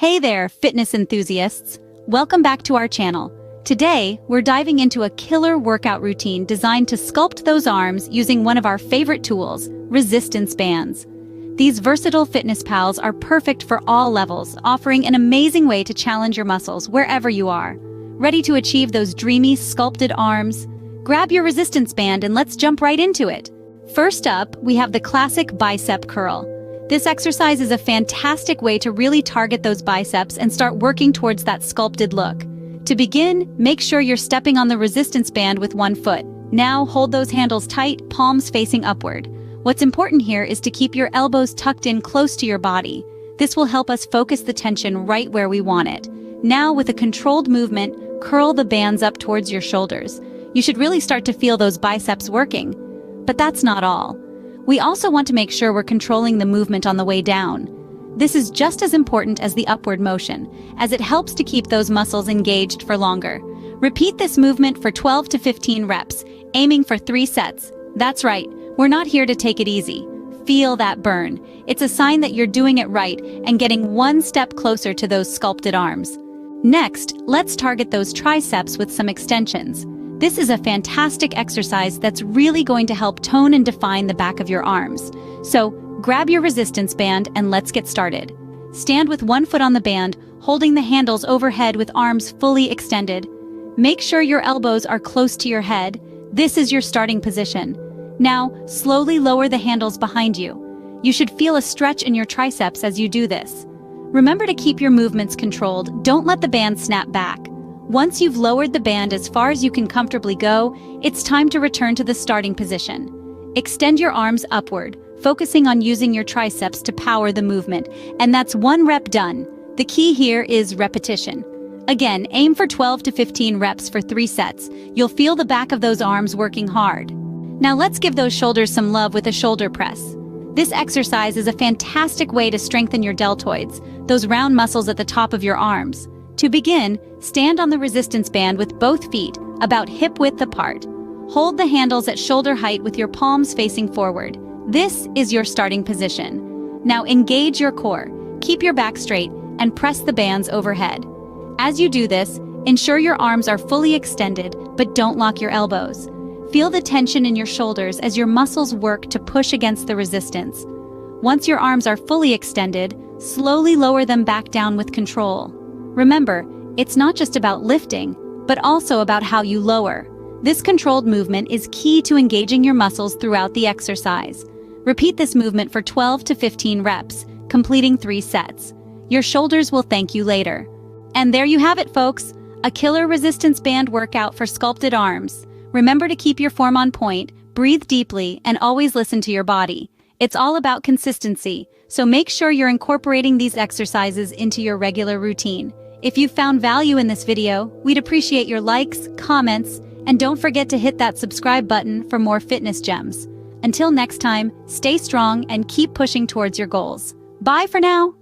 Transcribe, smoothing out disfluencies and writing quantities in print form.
Hey there, fitness enthusiasts! Welcome back to our channel. Today, we're diving into a killer workout routine designed to sculpt those arms using one of our favorite tools, resistance bands. These versatile fitness pals are perfect for all levels, offering an amazing way to challenge your muscles wherever you are. Ready to achieve those dreamy, sculpted arms? Grab your resistance band and let's jump right into it. First up, we have the classic bicep curl. This exercise is a fantastic way to really target those biceps and start working towards that sculpted look. To begin, make sure you're stepping on the resistance band with one foot. Now, hold those handles tight, palms facing upward. What's important here is to keep your elbows tucked in close to your body. This will help us focus the tension right where we want it. Now, with a controlled movement, curl the bands up towards your shoulders. You should really start to feel those biceps working. But that's not all. We also want to make sure we're controlling the movement on the way down. This is just as important as the upward motion, as it helps to keep those muscles engaged for longer. Repeat this movement for 12 to 15 reps, aiming for 3 sets. That's right, we're not here to take it easy. Feel that burn. It's a sign that you're doing it right and getting one step closer to those sculpted arms. Next, let's target those triceps with some extensions. This is a fantastic exercise that's really going to help tone and define the back of your arms. So, grab your resistance band and let's get started. Stand with one foot on the band, holding the handles overhead with arms fully extended. Make sure your elbows are close to your head. This is your starting position. Now, slowly lower the handles behind you. You should feel a stretch in your triceps as you do this. Remember to keep your movements controlled. Don't let the band snap back. Once you've lowered the band as far as you can comfortably go, it's time to return to the starting position. Extend your arms upward, focusing on using your triceps to power the movement, and that's 1 rep done. The key here is repetition. Again, aim for 12 to 15 reps for 3 sets. You'll feel the back of those arms working hard. Now let's give those shoulders some love with a shoulder press. This exercise is a fantastic way to strengthen your deltoids, those round muscles at the top of your arms. To begin, stand on the resistance band with both feet about hip-width apart. Hold the handles at shoulder height with your palms facing forward. This is your starting position. Now engage your core, keep your back straight, and press the bands overhead. As you do this, ensure your arms are fully extended, but don't lock your elbows. Feel the tension in your shoulders as your muscles work to push against the resistance. Once your arms are fully extended, slowly lower them back down with control. Remember, it's not just about lifting, but also about how you lower. This controlled movement is key to engaging your muscles throughout the exercise. Repeat this movement for 12 to 15 reps, completing 3 sets. Your shoulders will thank you later. And there you have it, folks, a killer resistance band workout for sculpted arms. Remember to keep your form on point, breathe deeply, and always listen to your body. It's all about consistency, so make sure you're incorporating these exercises into your regular routine. If you found value in this video, we'd appreciate your likes, comments, and don't forget to hit that subscribe button for more fitness gems. Until next time, stay strong and keep pushing towards your goals. Bye for now!